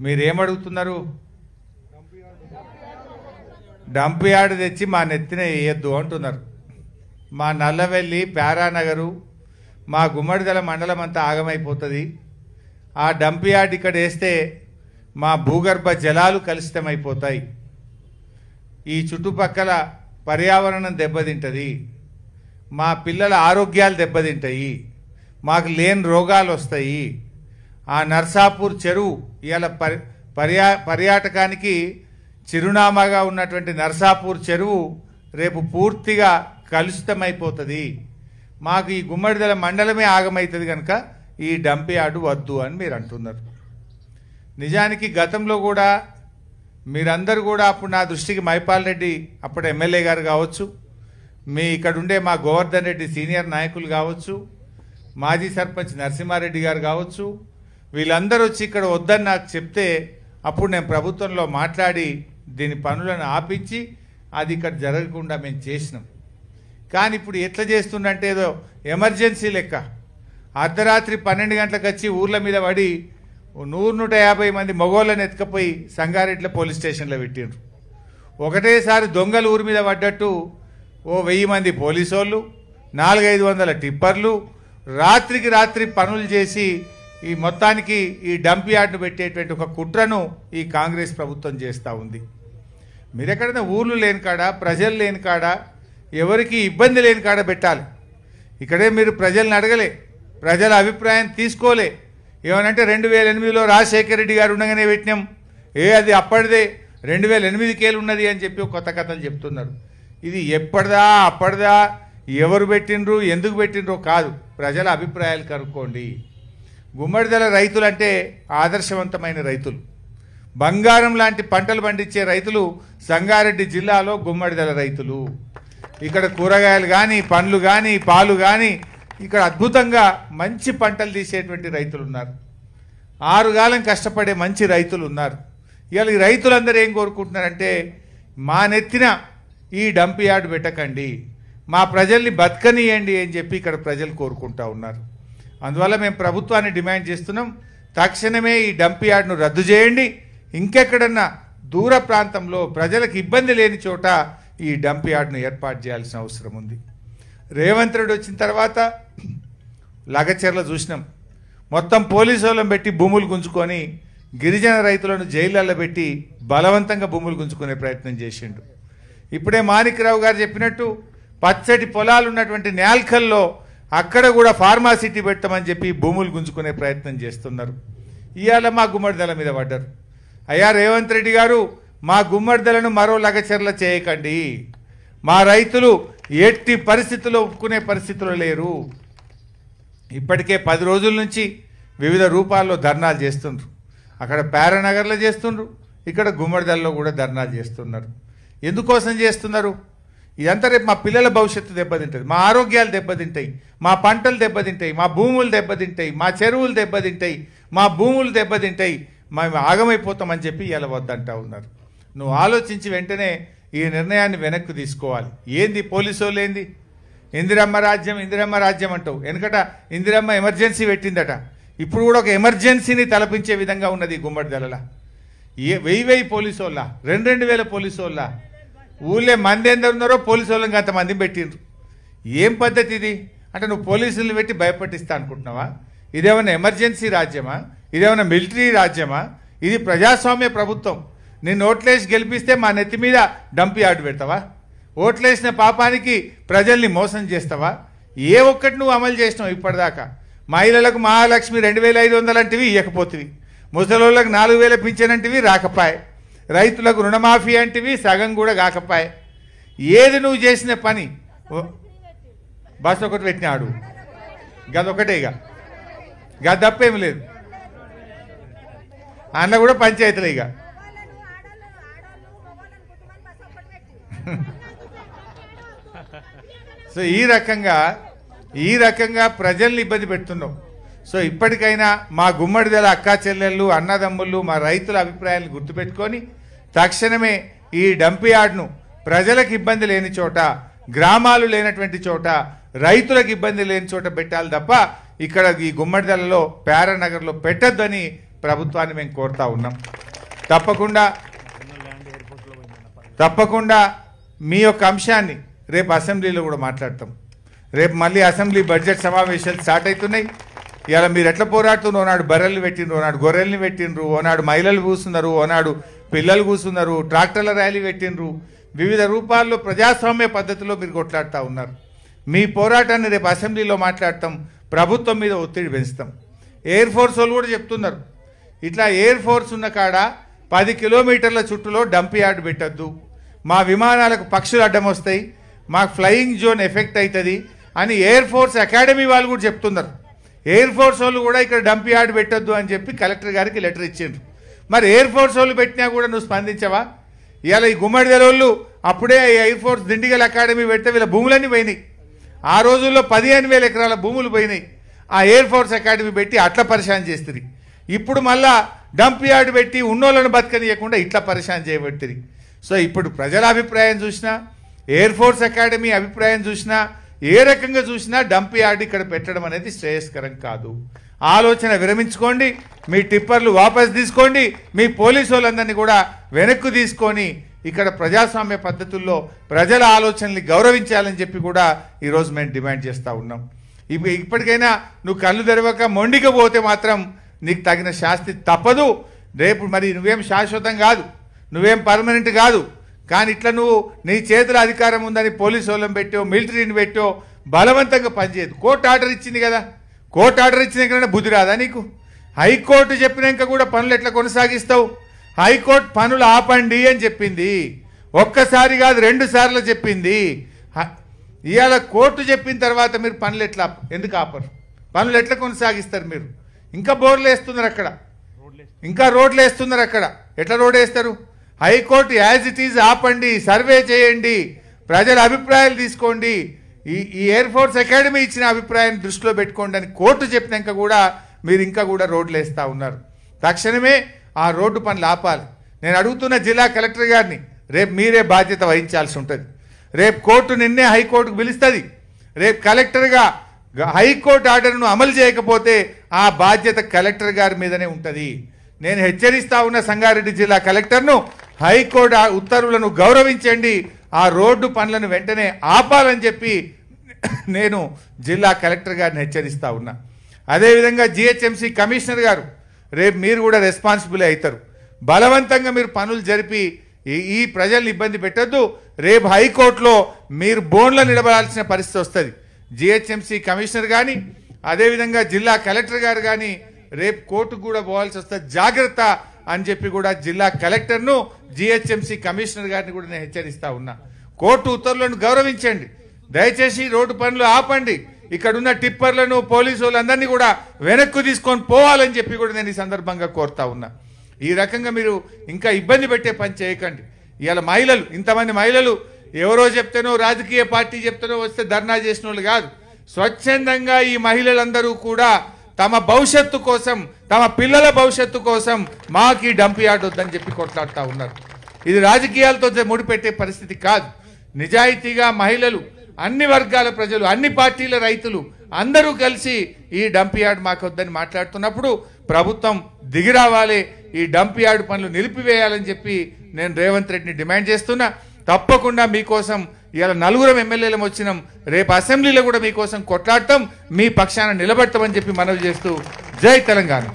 మీరేమడుగుతున్నారు? Dump yard తెచ్చి మా నెత్తిన వేయద్దు అంటున్నారు. మా నల్లవెల్లి, ప్యారానగరు, మా గుమ్మడిదల మండలం అంతా ఆగమైపోతుంది. ఆ డంప్ యార్డ్ ఇక్కడ వేస్తే మా భూగర్భ జలాలు కలుషితమైపోతాయి. ఈ చుట్టుపక్కల పర్యావరణం దెబ్బతింటుంది. మా పిల్లల ఆరోగ్యాలు దెబ్బతింటాయి. మాకు లేని రోగాలు వస్తాయి. ఆ నర్సాపూర్ చెరువు ఇవాళ పర్యాటకానికి చిరునామాగా ఉన్నటువంటి నర్సాపూర్ చెరువు రేపు పూర్తిగా కలుషితమైపోతుంది. మాకు ఈ గుమ్మడిదల మండలమే ఆగమవుతుంది కనుక ఈ డంప్ యార్డు వద్దు అని మీరు అంటున్నారు. నిజానికి గతంలో కూడా మీరందరూ కూడా అప్పుడు నా దృష్టికి మైపాల్ రెడ్డి అప్పుడు ఎమ్మెల్యే గారు కావచ్చు, మీ ఇక్కడ ఉండే మా గోవర్ధన్ రెడ్డి సీనియర్ నాయకులు కావచ్చు, మాజీ సర్పంచ్ నరసింహారెడ్డి గారు కావచ్చు, వీళ్ళందరూ వచ్చి ఇక్కడ వద్దని నాకు చెప్తే అప్పుడు నేను ప్రభుత్వంలో మాట్లాడి దీని పనులను ఆపించి అది ఇక్కడ జరగకుండా మేము చేసినాం. కానీ ఇప్పుడు ఎట్లా చేస్తుందంటే ఏదో ఎమర్జెన్సీ లెక్క అర్ధరాత్రి 12 గంటలకు వచ్చి ఊర్ల మీద పడి 100-150 మంది మగోళ్ళని ఎత్తుకపోయి సంగారెడ్డిలో పోలీస్ స్టేషన్లో పెట్టిండ్రు. ఒకటేసారి దొంగలు ఊరి మీద పడ్డట్టు 1000 మంది పోలీసు వాళ్ళు, 400-500 టిప్పర్లు రాత్రికి రాత్రి పనులు చేసి ఈ మొత్తానికి ఈ డంప్ యార్డ్ను పెట్టేటువంటి ఒక కుట్రను ఈ కాంగ్రెస్ ప్రభుత్వం చేస్తూ ఉంది. మీరెక్కడైనా ఊర్లు లేని కాడ, ప్రజలు లేని కాడ, ఎవరికి ఇబ్బంది లేని కాడ పెట్టాలి. ఇక్కడే మీరు ప్రజల్ని అడగలే, ప్రజల అభిప్రాయం తీసుకోలే. ఏమనంటే 2008లో రాజశేఖర రెడ్డి గారు ఉండగానే పెట్టినాం, అది అప్పటిదే 2008కేలు ఉన్నది అని చెప్పి కొత్త కథలు చెప్తున్నారు. ఇది ఎప్పటిదా అప్పటిదా, ఎవరు పెట్టిండ్రు ఎందుకు పెట్టిండ్రో కాదు, ప్రజల అభిప్రాయాలు కనుక్కోండి. గుమ్మడిదల రైతులు అంటే ఆదర్శవంతమైన రైతులు, బంగారం లాంటి పంటలు పండించే రైతులు సంగారెడ్డి జిల్లాలో గుమ్మడిదల రైతులు. ఇక్కడ కూరగాయలు కానీ, పండ్లు కానీ, పాలు కానీ ఇక్కడ అద్భుతంగా మంచి పంటలు తీసేటువంటి రైతులు ఉన్నారు. 6 కాలం కష్టపడే మంచి రైతులు ఉన్నారు. ఇవాళ ఈ రైతులందరూ ఏం కోరుకుంటున్నారంటే మా నెత్తిన ఈ డంప్ యార్డ్ పెట్టకండి, మా ప్రజల్ని బతకనియండి అని చెప్పి ఇక్కడ ప్రజలు కోరుకుంటా ఉన్నారు. అందువల్ల మేము ప్రభుత్వాన్ని డిమాండ్ చేస్తున్నాం, తక్షణమే ఈ డంప్ యార్డ్ను రద్దు చేయండి. ఇంకెక్కడన్నా దూర ప్రాంతంలో ప్రజలకు ఇబ్బంది లేని చోట ఈ డంప్ యార్డ్ను ఏర్పాటు చేయాల్సిన అవసరం ఉంది. రేవంత్ రెడ్డి వచ్చిన తర్వాత లగచెర్ల చూసినాం, మొత్తం పోలీసు వాళ్ళని పెట్టి భూములు గుంజుకొని గిరిజన రైతులను జైళ్ళల్లో పెట్టి బలవంతంగా భూములు గుంజుకునే ప్రయత్నం చేసిండు. ఇప్పుడే మాణిక్రావు గారు చెప్పినట్టు పచ్చటి పొలాలు ఉన్నటువంటి నేల్కల్లో అక్కడ కూడా ఫార్మాసిటీ పెట్టమని చెప్పి భూములు గుంజుకునే ప్రయత్నం చేస్తున్నారు. ఇవాళ మా గుమ్మడిదల మీద పడ్డారు. అయ్యా రేవంత్ రెడ్డి గారు, మా గుమ్మడిదలను మరో లగచెర్ల చేయకండి, మా రైతులు ఎట్టి పరిస్థితుల్లో ఒప్పుకునే పరిస్థితుల్లో లేరు. ఇప్పటికే 10 రోజుల నుంచి వివిధ రూపాల్లో ధర్నాలు చేస్తుండ్రు. అక్కడ ప్యారానగర్లో చేస్తుండ్రు, ఇక్కడ గుమ్మడిదలలో కూడా ధర్నాలు చేస్తున్నారు. ఎందుకోసం చేస్తున్నారు? ఇదంతా రేపు మా పిల్లల భవిష్యత్తు దెబ్బతింటుంది, మా ఆరోగ్యాలు దెబ్బతింటాయి, మా పంటలు దెబ్బతింటాయి, మా భూములు దెబ్బతింటాయి, మా చెరువులు దెబ్బతింటాయి, మా భూములు దెబ్బతింటాయి, మేము ఆగమైపోతామని చెప్పి ఇలా వద్దంటా ఉన్నారు. నువ్వు ఆలోచించి వెంటనే ఈ నిర్ణయాన్ని వెనక్కి తీసుకోవాలి. ఏంది పోలీసు వాళ్ళు ఏంది ఇందిరమ్మ రాజ్యం అంటావు. ఎందుకట ఇందిరమ్మ ఎమర్జెన్సీ పెట్టిందట, ఇప్పుడు కూడా ఒక ఎమర్జెన్సీని తలపించే విధంగా ఉన్నది గుమ్మడిదల. 1000 పోలీసు వాళ్ళ, 2,000 పోలీసు వాళ్ళ, ఊళ్ళే మంది ఎందరు ఉన్నారో పోలీసు వాళ్ళకి అంతమంది పెట్టిండ్రు. ఏం పద్ధతి ఇది? అంటే నువ్వు పోలీసులను పెట్టి భయపట్టిస్తా అనుకుంటున్నావా? ఇదేమన్నా ఎమర్జెన్సీ రాజ్యమా? ఇదేమన్నా మిలిటరీ రాజ్యమా? ఇది ప్రజాస్వామ్య ప్రభుత్వం. నిన్ను ఓట్లేసి గెలిపిస్తే మా నెత్తి మీద డంప్ యార్డ్ పెడతావా? ఓట్లేసిన పాపానికి ప్రజల్ని మోసం చేస్తావా? ఏ ఒక్కటి నువ్వు అమలు చేసినావు ఇప్పటిదాకా? మహిళలకు మహాలక్ష్మి 2,500 అంటివి ఇవ్వకపోతివి, ముసలోళ్ళకు 4,000 పింఛన్ అంటివి రాకపాయే, రైతులకు రుణమాఫీ అంటివి సగం కూడా కాకపాయే. ఏది నువ్వు చేసిన పని? బస్ ఒకటి పెట్టినాడు, గదొకటే, గద తప్పేమి లేదు. అందులో కూడా పంచాయతీలు ఇక. సో ఈ రకంగా ప్రజల్ని ఇబ్బంది పెడుతున్నావు. సో ఇప్పటికైనా మా గుమ్మడిదల అక్కా చెల్లెళ్ళు, అన్నదమ్ముళ్ళు, మా రైతుల అభిప్రాయాలను గుర్తుపెట్టుకొని తక్షణమే ఈ డంప్ యార్డ్ను ప్రజలకు ఇబ్బంది లేని చోట, గ్రామాలు లేనటువంటి చోట, రైతులకు ఇబ్బంది లేని చోట పెట్టాలి తప్ప ఇక్కడ ఈ గుమ్మడిదలలో ప్యారానగర్లో పెట్టద్దని ప్రభుత్వాన్ని మేము కోరుతా ఉన్నాం. తప్పకుండా మీ యొక్క అంశాన్ని రేపు అసెంబ్లీలో కూడా మాట్లాడతాం. రేపు మళ్ళీ అసెంబ్లీ బడ్జెట్ సమావేశాలు స్టార్ట్ అవుతున్నాయి. ఇలా మీరు ఎట్లా పోరాడుతున్నారు? ఓనాడు బర్రెలు పెట్టిండ్రు, ఓనాడు గొర్రెల్ని పెట్టిండ్రు, ఓనాడు మహిళలు కూస్తున్నారు, ఓనాడు పిల్లలు కూస్తున్నారు, ట్రాక్టర్ల ర్యాలీ పెట్టిండ్రు. వివిధ రూపాల్లో ప్రజాస్వామ్య పద్ధతిలో మీరు కొట్లాడుతూ ఉన్నారు. మీ పోరాటాన్ని రేపు అసెంబ్లీలో మాట్లాడతాం. ప్రభుత్వం మీద ఒత్తిడి పెంచుతాం. ఎయిర్ ఫోర్స్ వాళ్ళు కూడా చెప్తున్నారు, ఇట్లా ఎయిర్ ఫోర్స్ ఉన్న కాడ 10 కిలోమీటర్ల చుట్టూలో డంప్ యార్డ్ పెట్టద్దు, మా విమానాలకు పక్షులు అడ్డం వస్తాయి, మాకు ఫ్లయింగ్ జోన్ ఎఫెక్ట్ అవుతుంది అని ఎయిర్ ఫోర్స్ అకాడమీ వాళ్ళు కూడా చెప్తున్నారు. ఎయిర్ ఫోర్స్ వాళ్ళు కూడా ఇక్కడ డంప్ యార్డ్ పెట్టద్దు అని చెప్పి కలెక్టర్ గారికి లెటర్ ఇచ్చిండ్రు. మరి ఎయిర్ ఫోర్స్ వాళ్ళు పెట్టినా కూడా నువ్వు స్పందించవా? ఇవాళ ఈ గుమ్మడిదల వాళ్ళు అప్పుడే ఎయిర్ ఫోర్స్ దిండిగల్ అకాడమీ పెడితే వీళ్ళ భూములన్నీ పోయినాయి. ఆ రోజుల్లో 15,000 ఎకరాల భూములు పోయినాయి. ఆ ఎయిర్ ఫోర్స్ అకాడమీ పెట్టి అట్లా పరిశాన్ చేస్తుంది. ఇప్పుడు మళ్ళా డంప్ యార్డ్ పెట్టి ఉన్నోళ్ళను బతకనియకుండా ఇట్లా పరిశాన్ చేయబడుతుంది. సో ఇప్పుడు ప్రజల అభిప్రాయం చూసినా, ఎయిర్ ఫోర్స్ అకాడమీ అభిప్రాయం చూసినా, ఏ రకంగా చూసినా డంప్ యార్డ్ ఇక్కడ పెట్టడం అనేది శ్రేయస్కరం కాదు. ఆలోచన విరమించుకోండి, మీ టిప్పర్లు వాపస్ తీసుకోండి, మీ పోలీసు వాళ్ళందరినీ కూడా వెనక్కు తీసుకొని ఇక్కడ ప్రజాస్వామ్య పద్ధతుల్లో ప్రజల ఆలోచనల్ని గౌరవించాలని చెప్పి కూడా ఈరోజు మేము డిమాండ్ చేస్తూ ఉన్నాం. ఇప్పటికైనా నువ్వు కళ్ళు తెరవక మొండిగా పోతే మాత్రం నీకు తగిన శాస్తి తప్పదు. రేపు మరి నువ్వేం శాశ్వతం కాదు, నువ్వేం పర్మనెంట్ కాదు. కానీ ఇట్లా నువ్వు నీ చేతుల అధికారం ఉందని పోలీసు వాళ్ళని పెట్టో, మిలిటరీని పెట్టో బలవంతంగా పనిచేయదు. కోర్టు ఆర్డర్ ఇచ్చింది కదా, కోర్టు ఆర్డర్ ఇచ్చినాకనే బుద్ధి రాదా నీకు? హైకోర్టు చెప్పినాక కూడా పనులు ఎట్లా కొనసాగిస్తావు? హైకోర్టు పనులు ఆపండి అని చెప్పింది. ఒక్కసారి కాదు 2 సార్లు చెప్పింది. ఇవాళ కోర్టు చెప్పిన తర్వాత మీరు పనులు ఎట్లా ఎందుకు ఆపరు? పనులు ఎట్లా కొనసాగిస్తారు? మీరు ఇంకా బోర్లు వేస్తున్నారు అక్కడ, ఇంకా రోడ్లు వేస్తున్నారు అక్కడ. ఎట్లా రోడ్ వేస్తారు? హైకోర్టు యాజ్ ఇట్ ఈజ్ ఆపండి, సర్వే చేయండి, ప్రజల అభిప్రాయాలు తీసుకోండి, ఈ ఎయిర్ ఫోర్స్ అకాడమీ ఇచ్చిన అభిప్రాయాన్ని దృష్టిలో పెట్టుకోండి అని కోర్టు చెప్పినాక కూడా మీరు ఇంకా కూడా రోడ్లు వేస్తూ ఉన్నారు. తక్షణమే ఆ రోడ్డు పనులు ఆపాలి. నేను అడుగుతున్న జిల్లా కలెక్టర్ గారిని, రేపు మీరే బాధ్యత వహించాల్సి ఉంటుంది. రేపు కోర్టు నిన్నే హైకోర్టుకు పిలుస్తుంది. రేపు కలెక్టర్గా హైకోర్టు ఆర్డర్ను అమలు చేయకపోతే ఆ బాధ్యత కలెక్టర్ గారి మీదనే ఉంటుంది. నేను హెచ్చరిస్తా ఉన్న సంగారెడ్డి జిల్లా కలెక్టర్ను, హైకోర్టు ఉత్తర్వులను గౌరవించండి, ఆ రోడ్డు పనులను వెంటనే ఆపాలని చెప్పి నేను జిల్లా కలెక్టర్ గారిని హెచ్చరిస్తా ఉన్నా. అదేవిధంగా జిహెచ్ఎంసీ కమిషనర్ గారు, రేపు మీరు కూడా రెస్పాన్సిబుల్ అవుతారు. బలవంతంగా మీరు పనులు జరిపి ఈ ప్రజల్ని ఇబ్బంది పెట్టద్దు. రేపు హైకోర్టులో మీరు బోన్లో నిలబడాల్సిన పరిస్థితి వస్తుంది. జిహెచ్ఎంసీ కమిషనర్ కానీ, అదేవిధంగా జిల్లా కలెక్టర్ గారు కానీ రేపు కోర్టుకు కూడా పోవాల్సి వస్తుంది. జాగ్రత్త అని చెప్పి కూడా జిల్లా కలెక్టర్ను, జిహెచ్ఎంసీ కమిషనర్ గారిని కూడా నేను హెచ్చరిస్తా ఉన్నా. కోర్టు ఉత్తర్వులను గౌరవించండి, దయచేసి రోడ్డు పనులు ఆపండి, ఇక్కడున్న టిప్పర్లను పోలీసు వాళ్ళందరినీ కూడా వెనక్కు తీసుకొని పోవాలని చెప్పి కూడా నేను ఈ సందర్భంగా కోరుతా ఉన్నా. ఈ రకంగా మీరు ఇంకా ఇబ్బంది పెట్టే పని చేయకండి. ఇవాళ మహిళలు, ఇంతమంది మహిళలు ఎవరో చెప్తేనో, రాజకీయ పార్టీ చెప్తేనో వస్తే ధర్నా చేసిన వాళ్ళు కాదు. స్వచ్ఛందంగా ఈ మహిళలందరూ కూడా తమ భవిష్యత్తు కోసం, తమ పిల్లల భవిష్యత్తు కోసం మాకు ఈ డంప్ యార్డ్ వద్దని చెప్పి కొట్లాడుతూ ఉన్నారు. ఇది రాజకీయాలతో ముడిపెట్టే పరిస్థితి కాదు. నిజాయితీగా మహిళలు, అన్ని వర్గాల ప్రజలు, అన్ని పార్టీల రైతులు అందరూ కలిసి ఈ డంప్ యార్డ్ మాకు వద్దని మాట్లాడుతున్నప్పుడు ప్రభుత్వం దిగి రావాలి, ఈ డంప్ యార్డ్ పనులు నిలిపివేయాలని చెప్పి నేను రేవంత్ రెడ్డిని డిమాండ్ చేస్తున్నా. తప్పకుండా మీకోసం ఇవాళ 4 ఎమ్మెల్యేలం వచ్చినాం, రేపు అసెంబ్లీలో కూడా మీకోసం కొట్లాడతాం, మీ పక్షాన నిలబడతామని చెప్పి మనవి చేస్తూ జై తెలంగాణ.